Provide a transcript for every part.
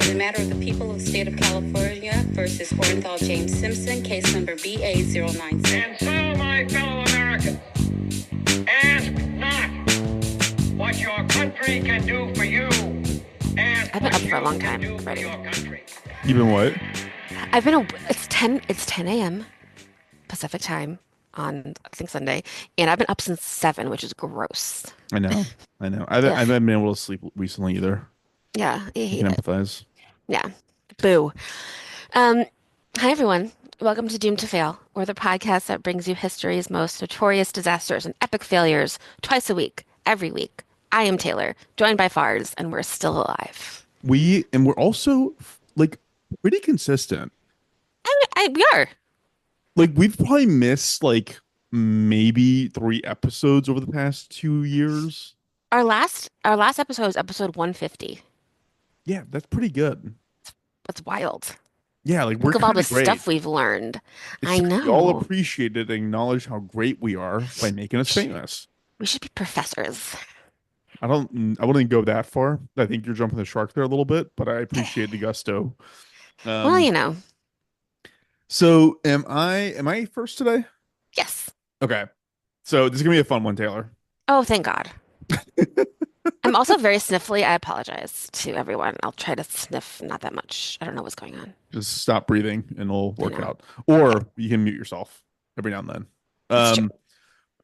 In the matter of the people of the state of California versus Orenthal James Simpson, case number BA096. And so, my fellow Americans, ask not what your country can do for you. Ask I've been up for a long time already. You've been what? It's 10 a.m. Pacific time on, I think, Sunday, and I've been up since 7, which is gross. I know. I haven't been able to sleep recently either. Yeah, I I hate can it. empathize. Yeah. Boo. Hi, everyone. Welcome to Doomed to Fail, or the podcast that brings you history's most notorious disasters and epic failures twice a week, every week. I am Taylor, joined by Fars, and we're still alive. We're also like pretty consistent. We are. Like we've probably missed like maybe 3 episodes over the past 2 years. Our last episode was episode 150. Yeah, that's pretty good. That's wild. Yeah, like we're Look at all kind the of great. stuff we've learned. It's I just we all know. appreciate it and acknowledge how great we are by making us famous. We should be professors. I wouldn't go that far. I think you're jumping the shark there a little bit, but I appreciate the gusto. Well, you know. So am I first today? Yes. Okay. So this is gonna be a fun one, Taylor. Oh, thank God. I'm also very sniffly. I apologize to everyone. I'll try to sniff not that much. I don't know what's going on. Just stop breathing and it'll work know. out. Or you can mute yourself every now and then. That's true.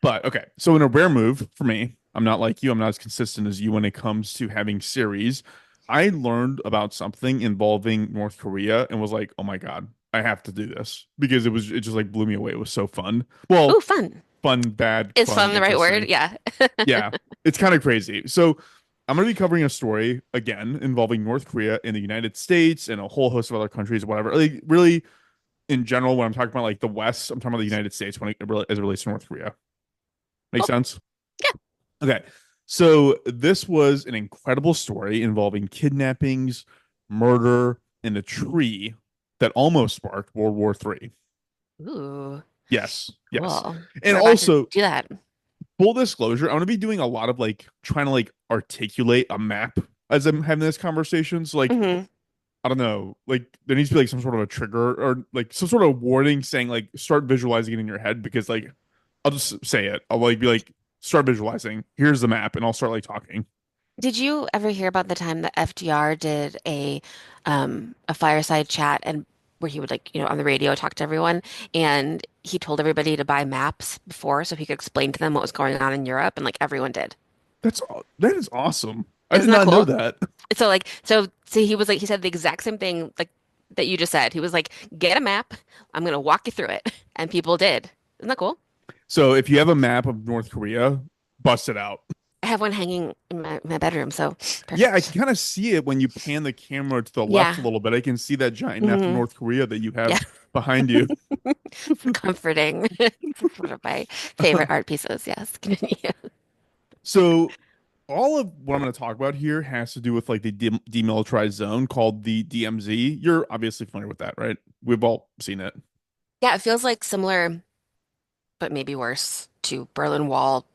But okay. So in a rare move for me, I'm not like you. I'm not as consistent as you when it comes to having series. I learned about something involving North Korea and was like, oh my God, I have to do this because it just like blew me away. It was so fun. Well, Ooh, fun. Fun, bad. Is fun the right word? interesting. Yeah. Yeah, it's kind of crazy. So I'm going to be covering a story again involving North Korea in the United States and a whole host of other countries, whatever. Like really, in general, when I'm talking about like the West, I'm talking about the United States as it relates to North Korea. Make sense? Yeah. Okay. So this was an incredible story involving kidnappings, murder, and a tree that almost sparked World War III. Ooh. Yes. Yes. Cool. And We're about also to do that. full disclosure, I'm gonna be doing a lot of like trying to like articulate a map as I'm having this conversation. So like Mhm. I don't know, like there needs to be like some sort of a trigger or like some sort of warning saying like start visualizing it in your head because like I'll just say it. I'll like be like start visualizing. Here's the map, and I'll start like talking. Did you ever hear about the time that FDR did a fireside chat and where he would like, on the radio talk to everyone and he told everybody to buy maps before so he could explain to them what was going on in Europe and like everyone did. That is awesome. I did Isn't that not know cool? that. So he was like he said the exact same thing like that you just said. He was like, get a map. I'm gonna walk you through it. And people did. Isn't that cool? So if you have a map of North Korea, bust it out. I have one hanging in my bedroom, so perfect. Yeah, I can kind of see it when you pan the camera to the left a Yeah. little bit. I can see that giant map of Mhm. North Korea that you have Yeah. behind you. Comforting. It's one of my favorite art pieces. Yes. Continue. So all of what I'm going to talk about here has to do with like the demilitarized zone called the DMZ. You're obviously familiar with that, right? We've all seen it. Yeah, it feels like similar, but maybe worse to Berlin Wall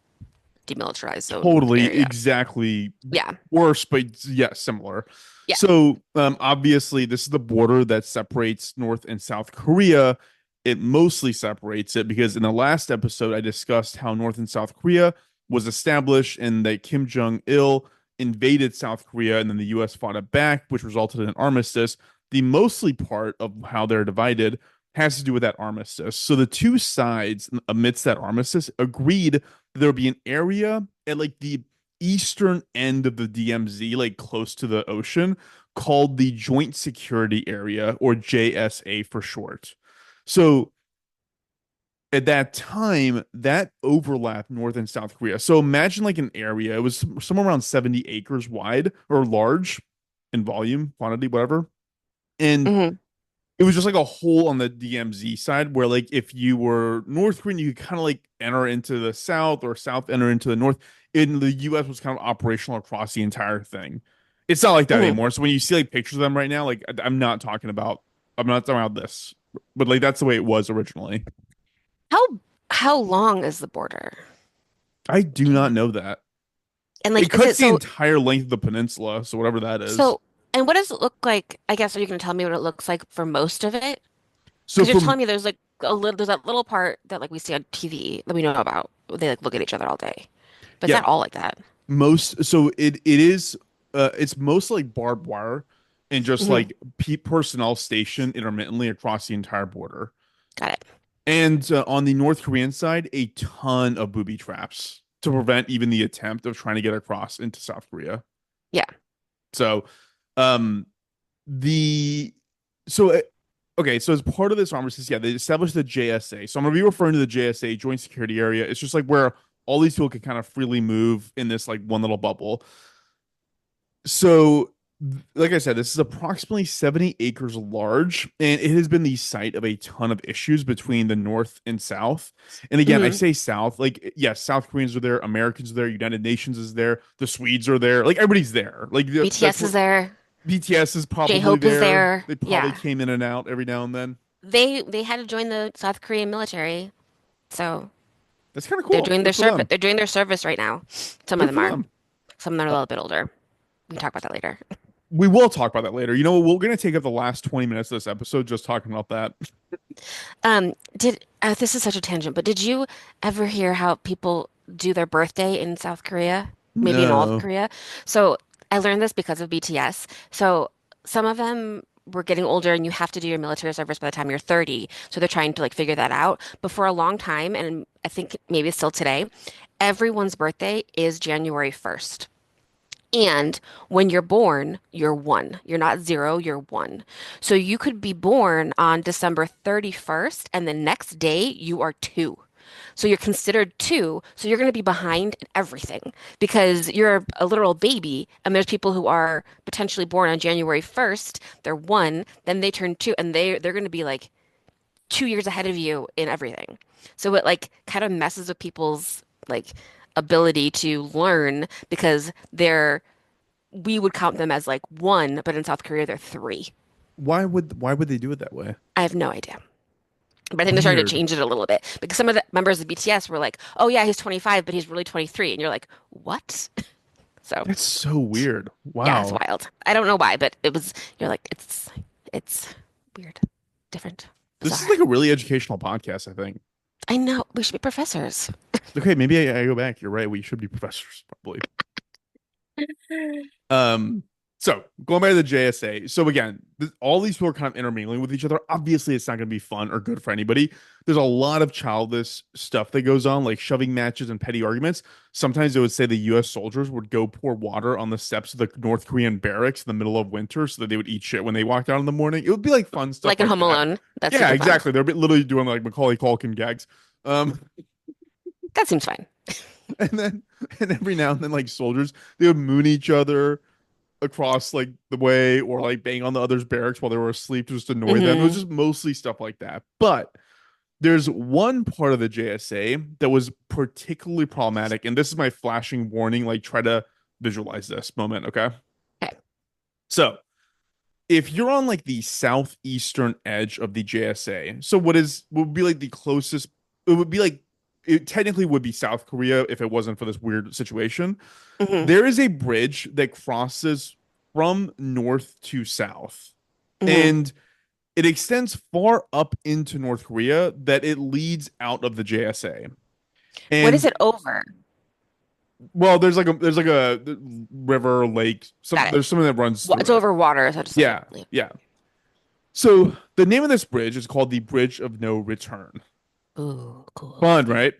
demilitarized zone Totally, area. exactly Yeah. worse, but yeah, similar. Yeah. So obviously this is the border that separates North and South Korea. It mostly separates it because in the last episode I discussed how North and South Korea was established and that Kim Jong-il invaded South Korea and then the US fought it back, which resulted in an armistice. The mostly part of how they're divided has to do with that armistice. So the two sides amidst that armistice agreed that there would be an area at like the eastern end of the DMZ, like close to the ocean, called the Joint Security Area, or JSA for short. So at that time, that overlapped North and South Korea. So imagine like an area, it was somewhere around 70 acres wide or large in volume, quantity, whatever. And hmm it was just like a hole on the DMZ side where like if you were North Korean, you could kind of like enter into the South or South enter into the North. In the US was kind of operational across the entire thing. It's not like that hmm anymore. So when you see like pictures of them right now, like I'm not talking about this, but like that's the way it was originally. How how long is the border? I do not know that. And It like, is cuts it the so entire length of the peninsula, so whatever that is. so And what does it look like? I guess are you going to tell me what it looks like for most of it? So Because you're for telling me there's like a little, there's that little part that like we see on TV that we know about. They like look at each other all day, but it's yeah, not all like that. most so it is it's most like barbed wire and just Hmm. like personnel stationed intermittently across the entire border. Got it. And on the North Korean side, a ton of booby traps to prevent even the attempt of trying to get across into South Korea. Yeah. So, um, the so okay, so as part of this armistice, yeah, they established the JSA. So I'm gonna be referring to the JSA, Joint Security Area. It's just like where all these people can kind of freely move in this like one little bubble. So, like I said, this is approximately 70 acres large, and it has been the site of a ton of issues between the North and South. And again, I Hmm. say South, like, yes, South Koreans are there, Americans are there, United Nations is there, the Swedes are there, like, everybody's there. Like, that's BTS is where there. BTS is probably J-Hope is there. there. They probably Yeah. came in and out every now and then. They had to join the South Korean military, so That's kind of they're cool. doing their Good for service. them. They're doing their service right now. Some of Good them for are. them. Some of them are a Uh, little bit older. We can talk about that later. we will talk about that later. You know, we're going to take up the last 20 minutes of this episode just talking about that. Did this is such a tangent, but did you ever hear how people do their birthday in South Korea? Maybe in all of No. Korea. So I learned this because of BTS. So some of them were getting older and you have to do your military service by the time you're 30. So they're trying to like figure that out. But for a long time, and I think maybe it's still today, everyone's birthday is January 1st. And when you're born, you're one. You're not zero, you're one. So you could be born on December 31st, and the next day you are two. So you're considered two. So you're going to be behind in everything because you're a literal baby. And there's people who are potentially born on January 1st. They're one, then they turn two, and they're going to be like 2 years ahead of you in everything. So it like kind of messes with people's like ability to learn because they're we would count them as like one, but in South Korea they're three. Why would they do it that way? I have no idea. But I think they're starting to Weird. change it a little bit because some of the members of BTS were like, "Oh yeah, he's 25, but he's really 23." And you're like, "What?" So, That's so weird. yeah, it's Wow. wild. I don't know why, but it was you're like it's weird, different, This is bizarre. like a really educational podcast, I think. I know we should be professors. Okay, maybe I go back. You're right. We should be professors, probably. Um, so going back to the JSA. So again, all these people are kind of intermingling with each other. Obviously, it's not going to be fun or good for anybody. There's a lot of childish stuff that goes on, like shoving matches and petty arguments. Sometimes they would say the U.S. soldiers would go pour water on the steps of the North Korean barracks in the middle of winter so that they would eat shit when they walked out in the morning. It would be like fun stuff Like in like Home that. Alone. That's Yeah, super fun. exactly. They're literally doing like Macaulay Culkin gags. Um, That seems fine. and then and every now and then, like soldiers, they would moon each other across like the way or like bang on the other's barracks while they were asleep to just annoy them. It was Hmm. just mostly stuff like that. But there's one part of the JSA that was particularly problematic, and this is my flashing warning. Like, try to visualize this moment, okay? Okay. So if you're on like the southeastern edge of the JSA, so what would be like the closest, it would be like it technically would be South Korea if it wasn't for this weird situation. Hmm. There is a bridge that crosses from north to south, Hmm. and it extends far up into North Korea that it leads out of the JSA. What is And it over? well, there's like a river, lake, Got it. there's something that runs through It's it. over water, so just like Yeah, yeah. So the name of this bridge is called the Bridge of No Return. ooh, cool. Fun, right?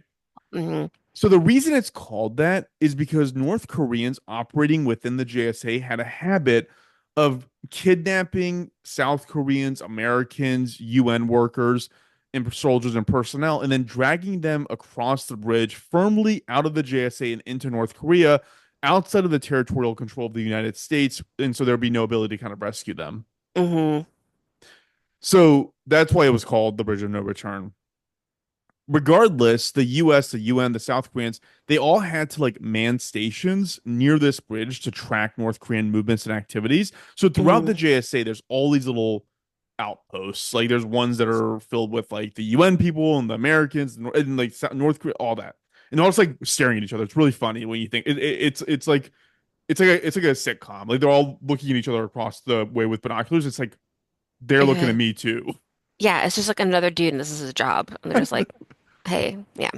Hmm. So the reason it's called that is because North Koreans operating within the JSA had a habit of kidnapping South Koreans, Americans, UN workers, and soldiers and personnel, and then dragging them across the bridge firmly out of the JSA and into North Korea, outside of the territorial control of the United States, and so there'd be no ability to kind of rescue them. Hmm. So that's why it was called the Bridge of No Return. Regardless, the US, the UN, the South Koreans, they all had to like man stations near this bridge to track North Korean movements and activities. So throughout the Hmm. JSA, there's all these little outposts. Like there's ones that are filled with like the UN people and the Americans and like North Korea, all that. And all just like staring at each other. It's really funny when you think it's like it's like a sitcom. Like they're all looking at each other across the way with binoculars. It's like they're looking at Okay. me too. Yeah, it's just like another dude and this is his job. And they're just like, hey, yeah.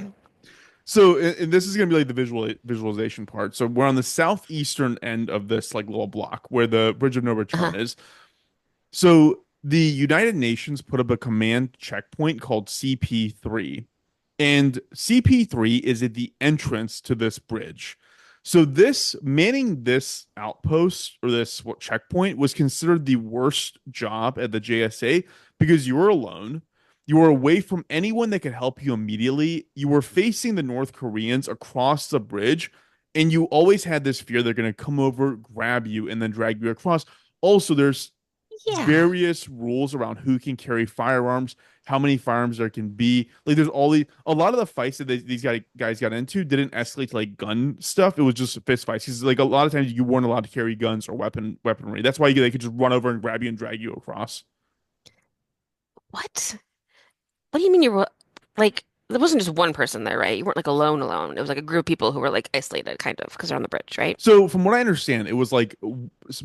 So, and this is going to be like the visualization part. So we're on the southeastern end of this like little block where the Bridge of No Uh-huh. Return is. So the United Nations put up a command checkpoint called CP3, and CP3 is at the entrance to this bridge. So this manning this outpost or this checkpoint was considered the worst job at the JSA because you were alone. You were away from anyone that could help you immediately. You were facing the North Koreans across the bridge, and you always had this fear they're going to come over, grab you, and then drag you across. Also, there's Yeah. various rules around who can carry firearms, how many firearms there can be. Like there's all the a lot of the fights that these guys got into didn't escalate to like gun stuff. It was just fist fights. Because like a lot of times you weren't allowed to carry guns or weaponry. That's why they could just run over and grab you and drag you across. What? What do you mean you were like, there wasn't just one person there, right? You weren't like alone. It was like a group of people who were like isolated, kind of, because they're on the bridge, right? So from what I understand, it was like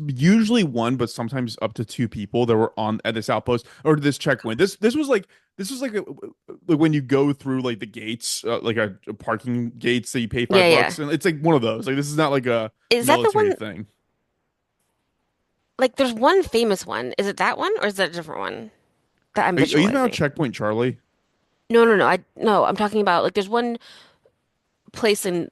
usually one, but sometimes up to two people that were on at this outpost or this checkpoint. This was like when you go through like the gates, like a parking gates that you pay Yeah, five yeah. bucks, and it's like one of those. Like this is not like a Is that the military one? thing. Like, there's one famous one. Is it that one or is that a different one that I'm Are you talking about visualizing? Checkpoint Charlie? No, no, no. No, I'm talking about like there's one place in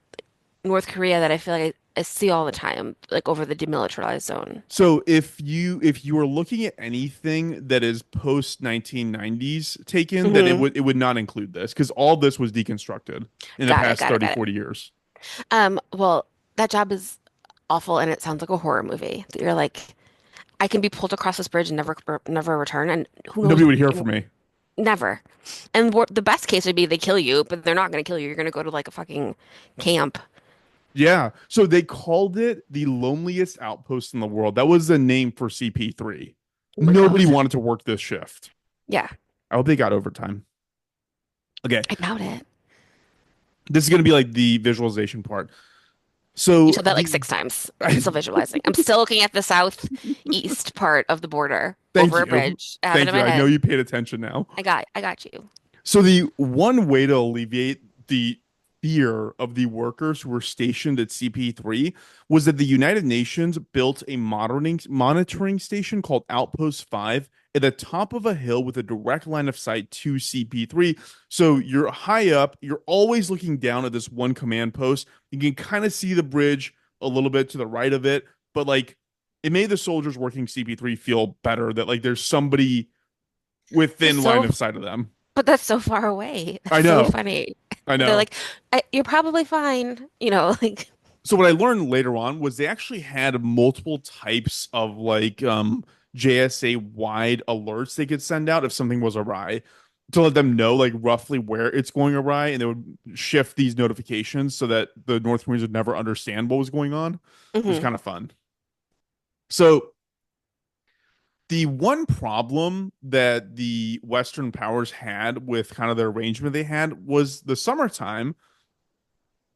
North Korea that I feel like I see all the time, like over the demilitarized zone. So if you are looking at anything that is post 1990s taken, then it Hmm. would not include this because all this was deconstructed in the Got it, past got it, 30 got it. 40 years. Well, that job is awful and it sounds like a horror movie. That you're like, I can be pulled across this bridge and never return, and who Nobody knows, would hear from me. never. And the best case would be they kill you, but they're not going to kill you. You're going to go to like a fucking camp. Yeah. So they called it the loneliest outpost in the world. That was the name for CP3. Oh my Nobody God. wanted to work this shift. Yeah, I hope they got overtime. Okay. I doubt it. This is going to be like the visualization part. You So said that like the six times. I'm still visualizing. I'm still looking at the southeast part of the border thank over a you. bridge. I have it Thank in you. my I know head. you paid attention now. I got you. So the one way to alleviate the fear of the workers who were stationed at CP3 was that the United Nations built a monitoring station called Outpost 5 at the top of a hill with a direct line of sight to CP3. So you're high up, you're always looking down at this one command post. You can kind of see the bridge a little bit to the right of it, but like it made the soldiers working CP3 feel better that like there's somebody That's within line so, of sight of them. but that's so far away. I That's really know. funny. I They're know. like, you're probably fine. Like, So what I learned later on was they actually had multiple types of like JSA wide alerts they could send out if something was awry to let them know like roughly where it's going awry, and they would shift these notifications so that the North Koreans would never understand what was going on. It was hmm. kind of fun. So the one problem that the Western powers had with kind of the arrangement they had was the summertime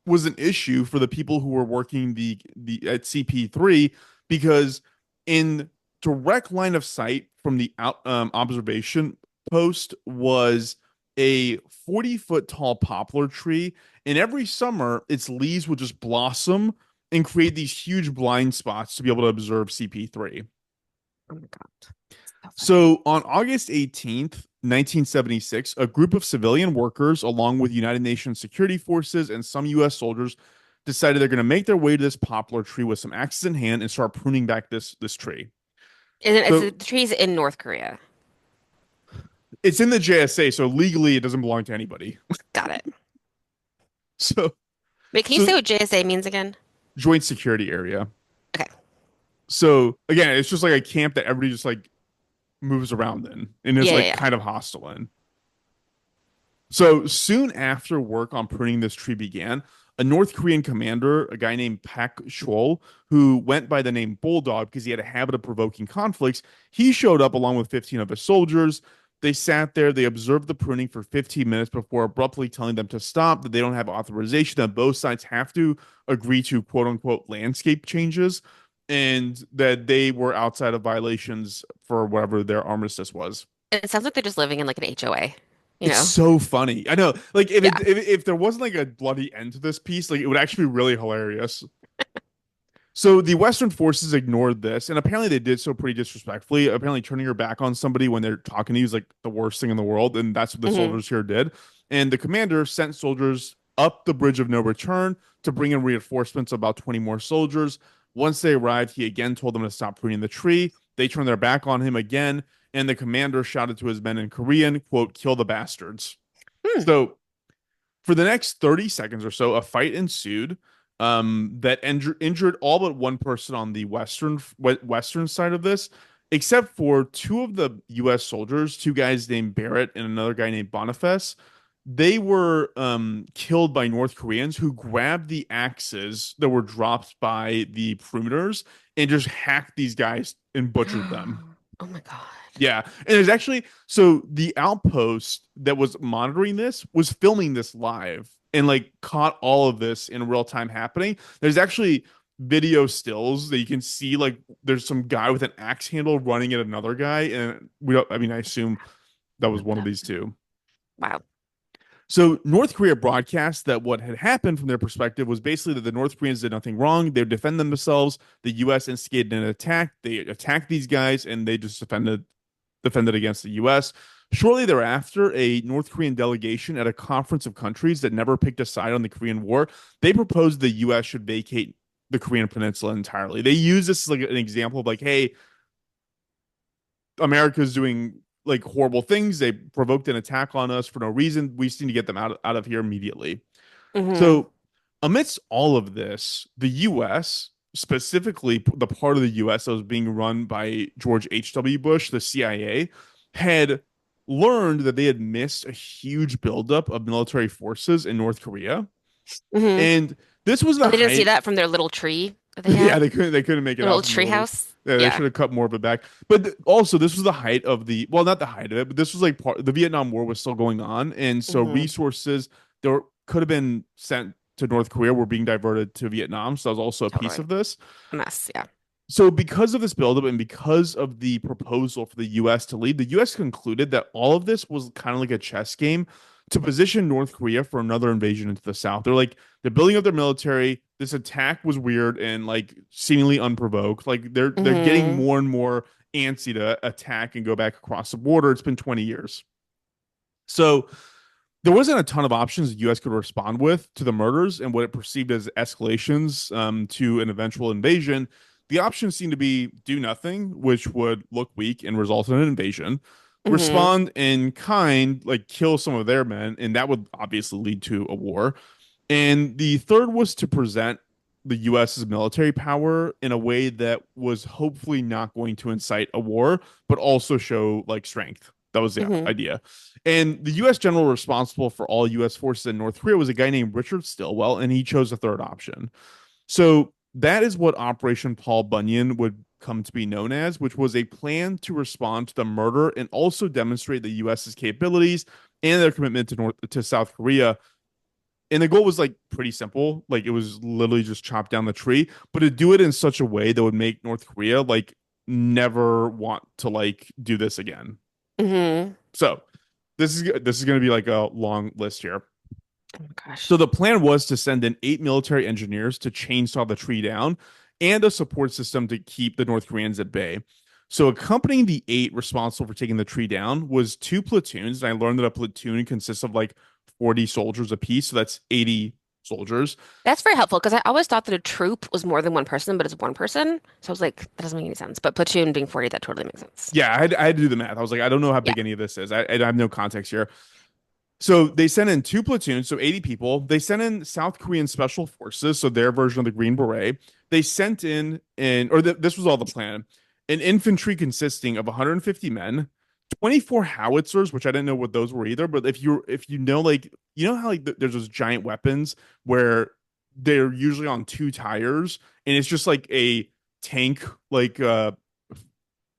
was an issue for the people who were working the at CP3 because in direct line of sight from the observation post was a 40-foot tall poplar tree, and every summer its leaves would just blossom and create these huge blind spots to be able to observe CP3. Oh my God. So funny. So on August 18th, 1976, a group of civilian workers, along with United Nations security forces and some U.S. soldiers, decided they're going to make their way to this poplar tree with some axes in hand and start pruning back this tree. It's the So trees in North Korea. it's in the JSA, so legally it doesn't belong to anybody. Got it. So Wait, can you so say what JSA means again? joint security area. Okay. So again, it's just like a camp that everybody just like moves around in and is Yeah, yeah, like yeah. kind of hostile in. So soon after work on pruning this tree began, a North Korean commander, a guy named Pak Chol, who went by the name Bulldog because he had a habit of provoking conflicts, he showed up along with 15 of his soldiers. They sat there, they observed the pruning for 15 minutes before abruptly telling them to stop, that they don't have authorization, that both sides have to agree to quote unquote landscape changes, and that they were outside of violations for whatever their armistice was. It sounds like they're just living in like an HOA, you It's know? so funny. I know, like if Yeah. if there wasn't like a bloody end to this piece, like it would actually be really hilarious. So the Western forces ignored this, and apparently they did so pretty disrespectfully. Apparently, turning your back on somebody when they're talking to you is like the worst thing in the world, and that's what the Hmm. soldiers here did. And the commander sent soldiers up the bridge of no return to bring in reinforcements of about 20 more soldiers. Once they arrived, he again told them to stop pruning the tree. They turned their back on him again, and the commander shouted to his men in Korean, quote, "Kill the bastards." Hmm. So for the next 30 seconds or so, a fight ensued that injured all but one person on the western side of this, except for two of the U.S. soldiers, two guys named Barrett and another guy named Boniface. They were killed by North Koreans who grabbed the axes that were dropped by the pruners and just hacked these guys and butchered them. Oh my God. Yeah. And there's actually, so the outpost that was monitoring this was filming this live and like caught all of this in real time happening. There's actually video stills that you can see, like there's some guy with an axe handle running at another guy. And we don't, I mean, I assume that was one of these two. Wow. So North Korea broadcast that what had happened from their perspective was basically that the North Koreans did nothing wrong. They would defend themselves. The U.S. instigated an attack. They attacked these guys and they just defended against the U.S. Shortly thereafter, a North Korean delegation at a conference of countries that never picked a side on the Korean War, they proposed the U.S. should vacate the Korean Peninsula entirely. They use this as like an example of like, hey, America's doing like horrible things. They provoked an attack on us for no reason. We just need to get them out of here immediately. Hmm. So, amidst all of this, the U.S., specifically the part of the U.S. that was being run by George H.W. Bush, the CIA, had learned that they had missed a huge buildup of military forces in North Korea. Hmm. And this was the And they didn't see height. that from their little tree that they Yeah, had, they couldn't make it their out little from the tree little. house. Yeah, they Yeah. should have cut more of it back. But also, this was the height of the, well, not the height of it, but this was like the Vietnam War was still going on, and so Hmm. resources there could have been sent to North Korea were being diverted to Vietnam. So that was also a piece Totally. of this. A mess. Yeah. So because of this buildup and because of the proposal for the U.S. to lead, the U.S. concluded that all of this was kind of like a chess game to position North Korea for another invasion into the South. They're like they're building up their military. This attack was weird and like seemingly unprovoked. Like they're getting Hmm. more and more antsy to attack and go back across the border. It's been 20 years. So there wasn't a ton of options the U.S. could respond with to the murders and what it perceived as escalations to an eventual invasion. The options seemed to be do nothing, which would look weak and result in an invasion, Hmm. respond in kind, like kill some of their men, and that would obviously lead to a war. And the third was to present the US's military power in a way that was hopefully not going to incite a war, but also show like strength. That was the Hmm. idea. And the US general responsible for all US forces in North Korea was a guy named Richard Stilwell, and he chose the third option. So that is what Operation Paul Bunyan would come to be known as, which was a plan to respond to the murder and also demonstrate the US's capabilities and their commitment to South Korea. And the goal was like pretty simple. Like it was literally just chop down the tree, but to do it in such a way that would make North Korea like never want to like do this again. Hmm. So this is going to be like a long list here. Oh my So gosh. the plan was to send in 8 military engineers to chainsaw the tree down and a support system to keep the North Koreans at bay. So accompanying the 8 responsible for taking the tree down was 2 platoons. And I learned that a platoon consists of like 40 soldiers apiece. So that's 80 soldiers. That's very helpful because I always thought that a troop was more than one person, but it's one person. So I was like, that doesn't make any sense. But platoon being 40, that totally makes sense. Yeah, I had to do the math. I was like, I don't know how Yeah. big any of this is. I have no context here. So they sent in 2 platoons, so 80 people. They sent in South Korean special forces, so their version of the Green Beret. They sent this was all the plan, an infantry consisting of 150 men, 24 howitzers, which I didn't know what those were either. But if you know, like you know how like there's those giant weapons where they're usually on 2 tires, and it's just like a tank, like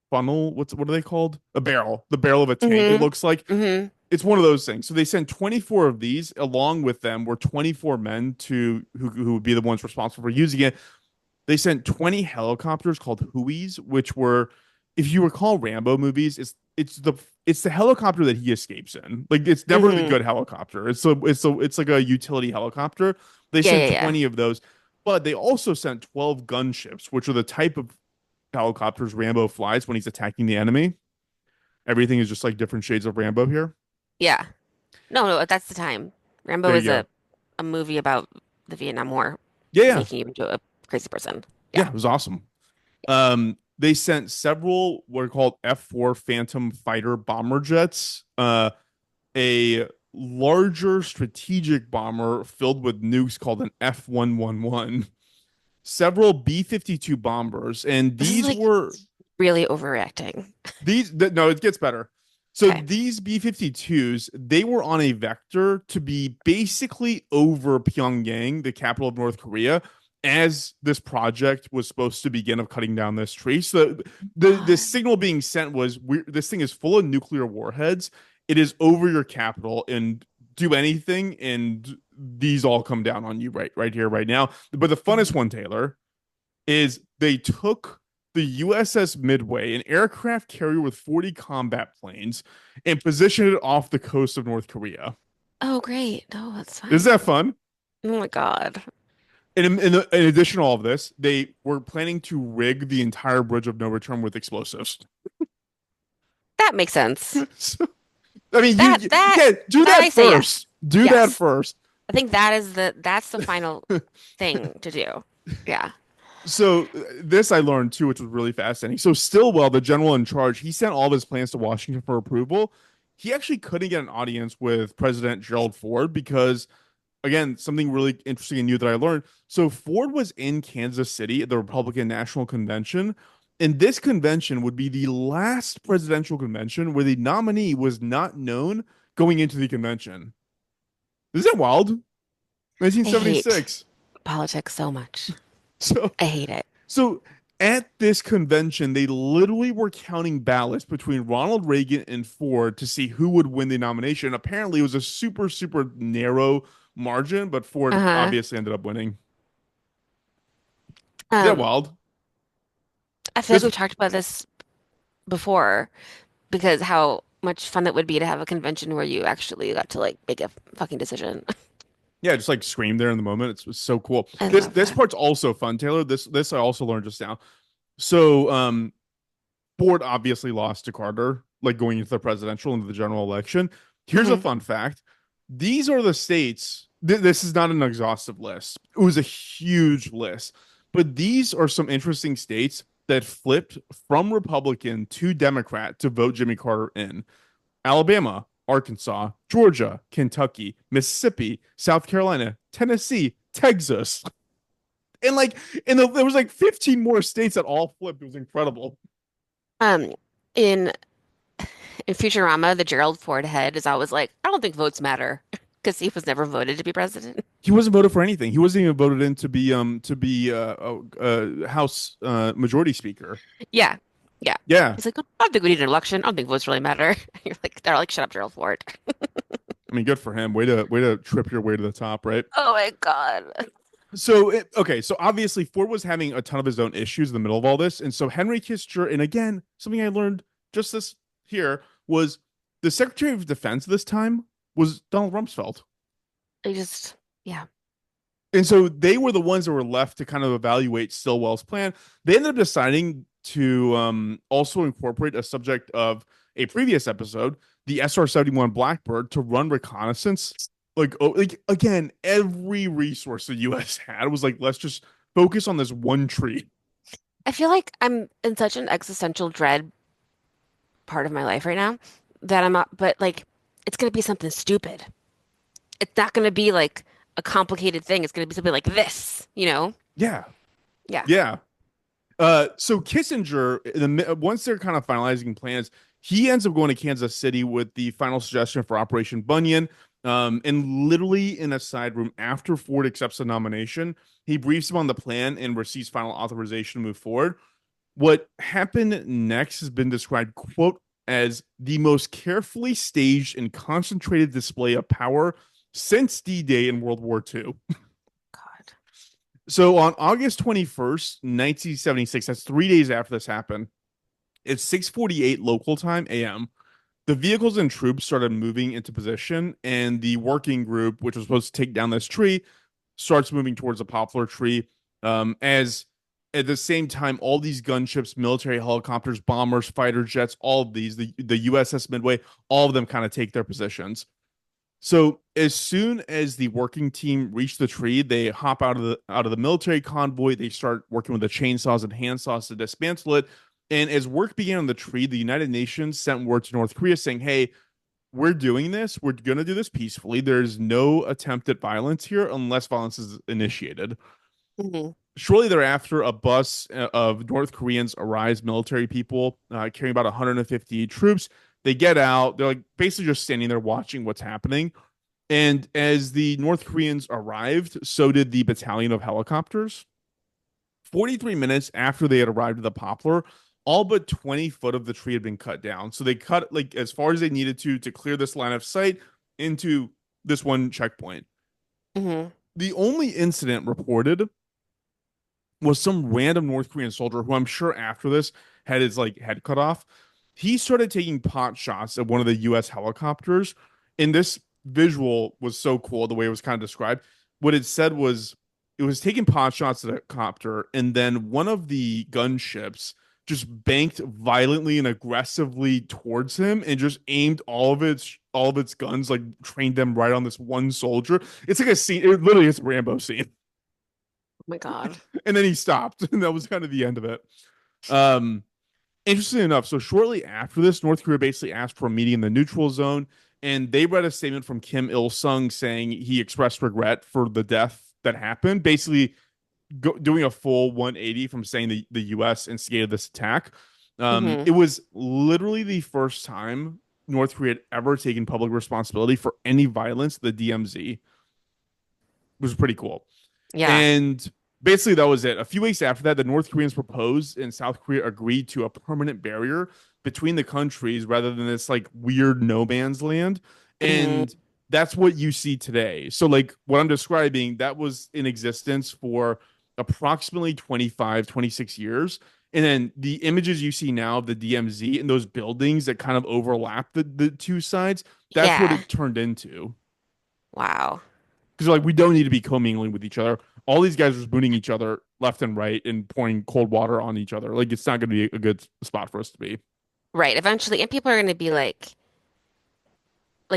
funnel. What are they called? A barrel. The barrel of a tank, it Mm-hmm. looks like. Mm-hmm. It's one of those things. So they sent 24 of these. Along with them were 24 men to who would be the ones responsible for using it. They sent 20 helicopters called Hueys, which were, if you recall Rambo movies, it's the helicopter that he escapes in. Like it's never the Mm-hmm. good helicopter. It's like a utility helicopter. They Yeah, sent yeah, yeah. 20 of those, but they also sent 12 gunships, which are the type of helicopters Rambo flies when he's attacking the enemy. Everything is just like different shades of Rambo here. Yeah. No, no, that's the time. Rambo There you is go. a movie about the Vietnam War Yeah, yeah. making you into a crazy person. Yeah, Yeah. it was awesome. They sent several what are called F-4 Phantom fighter bomber jets, a larger strategic bomber filled with nukes called an F-111, several B-52 bombers, and This is these like were really overreacting. no, it gets better. So Okay. these B-52s, they were on a vector to be basically over Pyongyang, the capital of North Korea, as this project was supposed to begin of cutting down this tree. So the What? signal being sent was this thing is full of nuclear warheads. It is over your capital and do anything, and these all come down on you right here, right now. But the funnest one, Taylor, is they took the USS Midway, an aircraft carrier with 40 combat planes, and positioned it off the coast of North Korea. Oh, great. No, that's Is that fine. fun? Oh my God. And in addition to all of this, they were planning to rig the entire bridge of no return with explosives. That makes sense. So, I mean, That that yeah, do that that I say yes. first. Do that Yes. first. I think that's the final thing to do. Yeah. So this I learned too, which was really fascinating. So Stillwell, the general in charge, he sent all of his plans to Washington for approval. He actually couldn't get an audience with President Gerald Ford because, again, something really interesting and new that I learned. So Ford was in Kansas City at the Republican National Convention, and this convention would be the last presidential convention where the nominee was not known going into the convention. Isn't that wild? I hate 1976. politics so much. So I hate it. So at this convention, they literally were counting ballots between Ronald Reagan and Ford to see who would win the nomination. Apparently, it was a super, super narrow margin, but Ford Uh-huh. obviously ended up winning. Is that Um, wild? I feel like This, we've talked about this before because how much fun it would be to have a convention where you actually got to like make a fucking decision. yeah, just like scream there in the moment. It's so cool. I This love this that. part's also fun, Taylor. This I also learned just now. So, Ford obviously lost to Carter, like going into the presidential into the general election. Here's a Hmm. fun fact. These are the states. This is not an exhaustive list. It was a huge list, but these are some interesting states that flipped from Republican to Democrat to vote Jimmy Carter in. Alabama, Arkansas, Georgia, Kentucky, Mississippi, South Carolina, Tennessee, Texas. And like there was like 15 more states that all flipped. It was incredible. Um, in in Futurama, the Gerald Ford head is always like, I don't think votes matter because he was never voted to be president. He wasn't voted for anything. He wasn't even voted in to be House Majority Speaker. Yeah. Yeah. Yeah, He's like, I don't think we need an election. I don't think votes really matter. You're like, they're like, shut up, Gerald Ford. I mean, good for him. Way to trip your way to the top, right? Oh my God. So okay, so obviously Ford was having a ton of his own issues in the middle of all this, and so Henry Kissinger, and again, something I learned just this here was the Secretary of Defense this time was Donald Rumsfeld. I just, yeah. And so they were the ones that were left to kind of evaluate Stillwell's plan. They ended up deciding to also incorporate a subject of a previous episode, the SR-71 Blackbird, to run reconnaissance. Like again, every resource the U.S. had was like, let's just focus on this one tree. I feel like I'm in such an existential dread part of my life right now that I'm not, but like, it's going to be something stupid. It's not going to be like a complicated thing. It's going to be something like this, you know? Yeah, Yeah. yeah. So Kissinger, once they're kind of finalizing plans, he ends up going to Kansas City with the final suggestion for Operation Bunyan. And literally in a side room after Ford accepts the nomination, he briefs him on the plan and receives final authorization to move forward. What happened next has been described, quote, as the most carefully staged and concentrated display of power since D-Day in World War II. God. So on August 21st, 1976, that's 3 days after this happened, it's 6:48 local time AM. The vehicles and troops started moving into position, and the working group, which was supposed to take down this tree, starts moving towards a poplar tree. As at the same time, all these gunships, military helicopters, bombers, fighter jets, all of these, the USS Midway, all of them kind of take their positions. So as soon as the working team reach the tree, they hop out of the military convoy. They start working with the chainsaws and handsaws to dismantle it. And as work began on the tree, the United Nations sent word to North Korea saying, "Hey, we're doing this. We're going to do this peacefully. There's no attempt at violence here unless violence is initiated." Hmm. Shortly thereafter, a bus of North Koreans arrives, military people carrying about 150 troops. They get out. They're like basically just standing there watching what's happening. And as the North Koreans arrived, so did the battalion of helicopters. 43 minutes after they had arrived at the poplar, all but 20 foot of the tree had been cut down. So they cut like as far as they needed to clear this line of sight into this one checkpoint. Hmm. The only incident reported was some random North Korean soldier who I'm sure after this had his like head cut off. He started taking pot shots at one of the US helicopters. And this visual was so cool the way it was kind of described. What it said was it was taking pot shots at a copter, and then one of the gunships just banked violently and aggressively towards him and just aimed all of its guns, like trained them right on this one soldier. It's like a scene, it literally is a Rambo scene. Oh my God. And then he stopped, and that was kind of the end of it. Um, Interesting enough, so shortly after this, North Korea basically asked for a meeting in the neutral zone, and they read a statement from Kim Il Sung saying he expressed regret for the death that happened, basically doing a full 180 from saying the U.S. instigated this attack. Hmm. It was literally the first time North Korea had ever taken public responsibility for any violence at the DMZ. It was pretty cool. Yeah. And basically, that was it. A few weeks after that, the North Koreans proposed and South Korea agreed to a permanent barrier between the countries rather than this like weird no man's land. Hmm. And that's what you see today. So, like what I'm describing, that was in existence for approximately 25, 26 years. And then the images you see now of the DMZ and those buildings that kind of overlap the two sides, that's what Yeah. it turned into. Wow. Because like we don't need to be commingling with each other. All these guys are spooning each other left and right and pouring cold water on each other. Like it's not going to be a good spot for us to be. Right. Eventually, and people are going to be like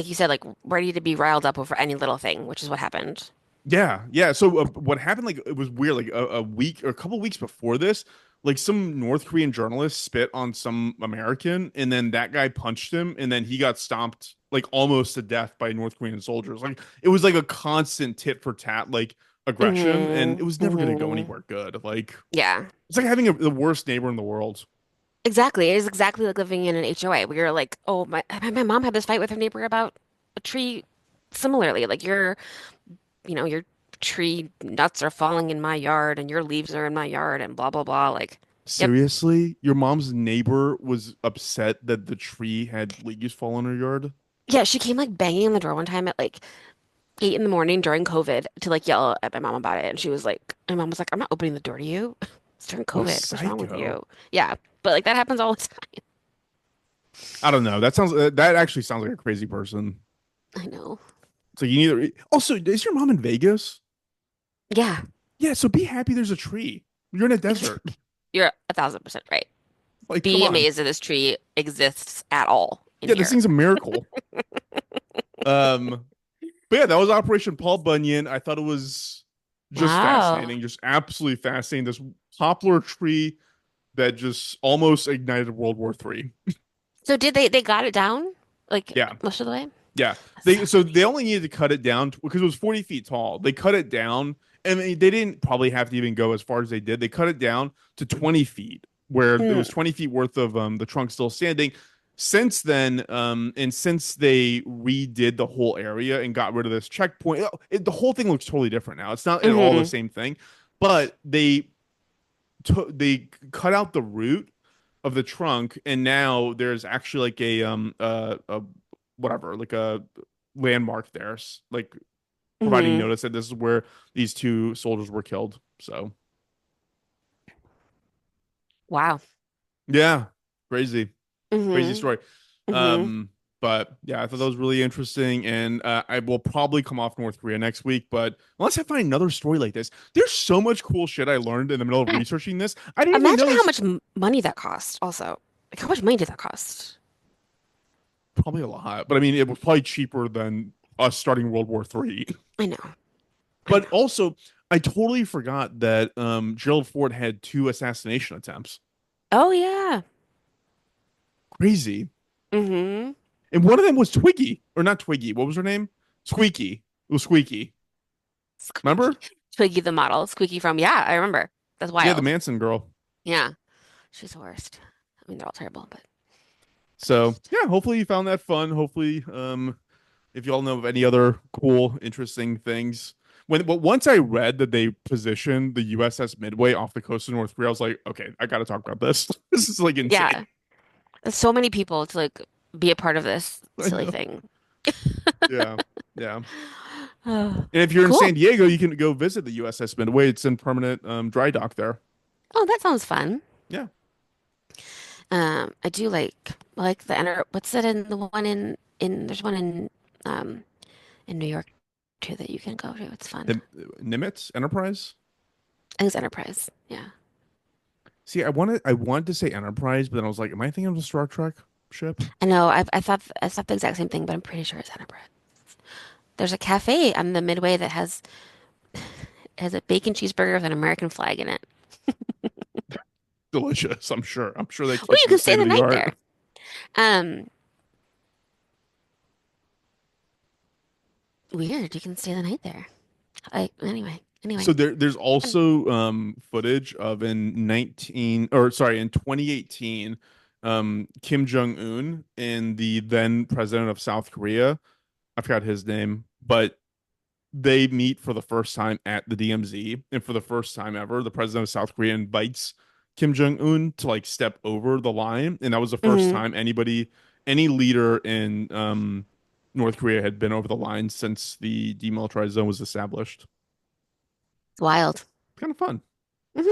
you said, like ready to be riled up over any little thing, which is what happened. Yeah, yeah. So what happened? Like it was weird. Like a week or a couple weeks before this, like some North Korean journalist spit on some American, and then that guy punched him, and then he got stomped like almost to death by North Korean soldiers. Like it was like a constant tit for tat like aggression, and it Hmm. was never going to go Hmm. anywhere good. Like Yeah. it's like having the worst neighbor in the world. Exactly. It is exactly like living in an HOA where you're like, oh, my mom had this fight with her neighbor about a tree similarly. Like your tree nuts are falling in my yard and your leaves are in my yard and blah blah blah. Like, yep. Seriously, your mom's neighbor was upset that the tree had leaves fall in her yard. Yeah, she came like banging on the door one time at like 8 in the morning during COVID to like yell at my mom about it. And she was like, my mom was like, I'm not opening the door to you. It's during What a COVID. What's wrong with psycho! you? Yeah. But like that happens all the time. I don't know. That actually sounds like a crazy person. I know. So you need also is your mom in Vegas? Yeah. Yeah, so be happy there's a tree. You're in a desert. You're 1,000% right. Like, come Be on. amazed that this tree exists at all in Yeah, this here. thing's a miracle. Um, but yeah, that was Operation Paul Bunyan. I thought it was just Wow. fascinating, just absolutely fascinating. This poplar tree that just almost ignited World War III. So did they got it down like Yeah. most of the way? Yeah. That's so They nice. only needed to cut it down because it was 40 feet tall. They cut it down and they didn't probably have to even go as far as they did. They cut it down to 20 feet where there Hmm. was 20 feet worth of the trunk still standing. Since then, and since they redid the whole area and got rid of this checkpoint, the whole thing looks totally different now. It's not at all the Hmm. same thing, but they they cut out the root of the trunk, and now there's actually like a whatever, like a landmark there, like providing Hmm. notice that this is where these two soldiers were killed. So Wow. yeah, crazy. Crazy Hmm. story. Hmm. Um, but yeah, I thought that was really interesting, and I will probably come off North Korea next week. But unless I find another story like this, there's so much cool shit I learned in the middle of Yeah. researching this. I didn't even Imagine know how this. much money that cost. Also, like how much money did that cost? Probably a lot, but I mean, it was probably cheaper than us starting World War III. I know. I But know. also, I totally forgot that Gerald Ford had two assassination attempts. Oh yeah. Crazy. Hmm. And one of them was Twiggy, or not Twiggy. What was her name? Squeaky. It was Squeaky. Squeaky. Remember? Twiggy the model. Squeaky from, yeah, I remember. That's Yeah, the wild. Manson girl. Yeah. She's the worst. I mean, they're all terrible, but So worst. yeah, hopefully you found that fun. Hopefully, if y'all know of any other cool, interesting things. But once I read that they positioned the USS Midway off the coast of North Korea, I was like, okay, I gotta talk about this. This is like insane. Yeah. There's so many people to like be a part of this I silly know. thing. Yeah. Yeah. Oh, And if you're in cool. San Diego, you can go visit the USS Midway. It's in permanent dry dock there. Oh, that sounds fun. Yeah. I do like the enter what's it in the one in there's one um in New York too that you can go to. It's fun. The Nimitz Enterprise. I think it's Enterprise. Yeah. See, I wanted to say Enterprise, but then I was like, am I thinking of the Star Trek ship? I know. I thought the exact same thing, but I'm pretty sure it's Enterprise. There's a cafe on the Midway that has a bacon cheeseburger with an American flag in it. Delicious, I'm sure. I'm sure they Well, you kitchen can is stay state the of the night art. there. Um, Weird. You can stay the night there. Anyway. So there's also footage of in 2018, Kim Jong-un and the then president of South Korea, I forgot his name, but they meet for the first time at the DMZ, and for the first time ever, the president of South Korea invites Kim Jong-un to like step over the line, and that was the first Hmm. time any leader in North Korea had been over the line since the demilitarized zone was established. It's wild. Kind of fun. Hmm.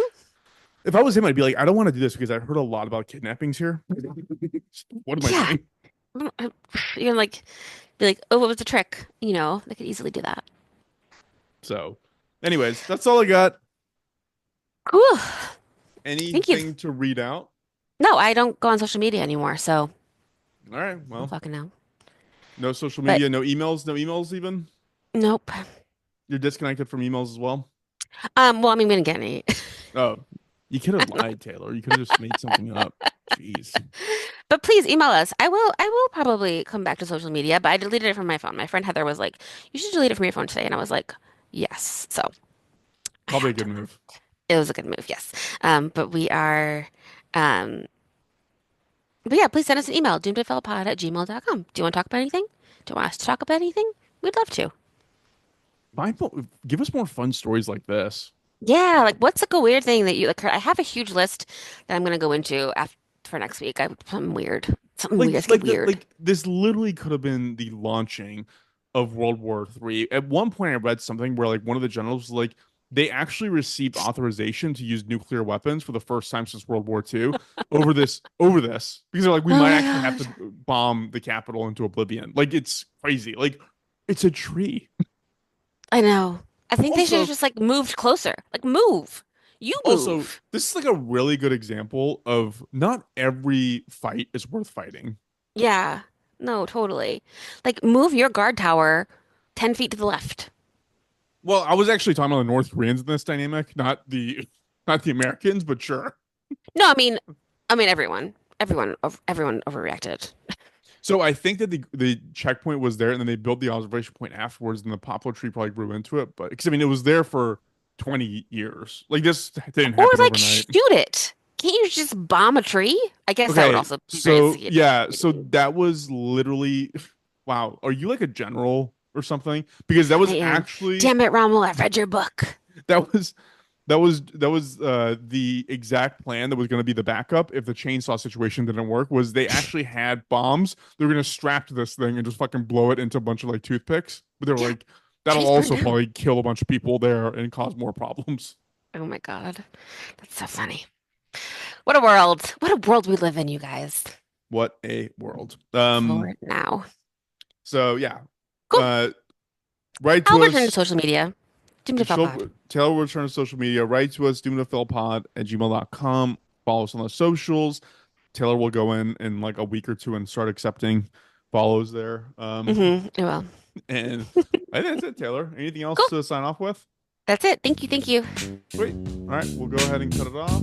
If I was him, I'd be like, I don't want to do this because I heard a lot about kidnappings here. What am I Yeah. doing? You can like be like, oh, what was the trick? You know, they could easily do that. So, anyways, that's all I got. Cool. Thank you. Anything to read out? No, I don't go on social media anymore, so All right. I don't Well, fucking know. no social But media, no emails even. nope. You're disconnected from emails as well. Well, I mean, we didn't get any. Oh, you could have lied, Taylor. You could have just made something up. Jeez. But please email us. I will probably come back to social media, but I deleted it from my phone. My friend Heather was like, "You should delete it from your phone today." And I was like, "Yes." So I Probably a have good done move. that. It was a good move, yes. But we are um but yeah, please send us an email, doomedfellowpod@gmail.com. Do you want to talk about anything? Do you want us to talk about anything? We'd love to. Give us more fun stories like this. Yeah, like what's like a weird thing that you like I have a huge list that I'm gonna go into after for next week. Something weird. Something weird. Let's get weird. Like this literally could have been the launching of World War III. At one point I read something where like one of the generals was like they actually received authorization to use nuclear weapons for the first time since World War II over this because they're like we Oh might my actually have God. to bomb the capital into oblivion. Like it's crazy. Like it's a tree. I know. I think they should have Also, just like moved closer. Like move. You also, move. this is like a really good example of not every fight is worth fighting. Yeah. No, totally. Like move your guard tower 10 feet to the left. Well, I was actually talking about the North Koreans in this dynamic, not the Americans, but sure. No, I mean everyone overreacted. So I think that the checkpoint was there, and then they built the observation point afterwards, and the poplar tree probably grew into it. But because I mean, it was there for 20 years. Like this didn't Or happen like overnight. shoot it. Can't you just bomb a tree? I guess that would Okay, also be very so instigating. yeah, so that was literally, wow. Are you like a general or something? Because that I was am. actually Damn it, Rommel, I've read your book. that was That was the exact plan that was going to be the backup if the chainsaw situation didn't work. Was they actually had bombs? They were going to strap to this thing and just fucking blow it into a bunch of like toothpicks. But they were Yeah, like, that'll trees burn also down. probably kill a bunch of people there and cause more problems. Oh my God. That's so funny. What a world. What a world we live in, you guys. What a world. For now. So yeah, Cool. uh, write to I'll return to us. social media. Doom to Fail Pod. Taylor will return to social media. Write to us, doomtofellpod@gmail.com. Follow us on the socials. Taylor will go in like a week or two and start accepting follows there. Well, And I think that's it, Taylor. Anything else cool. to sign off with? That's it. Thank you. Thank you. Sweet. All right, we'll go ahead and cut it off.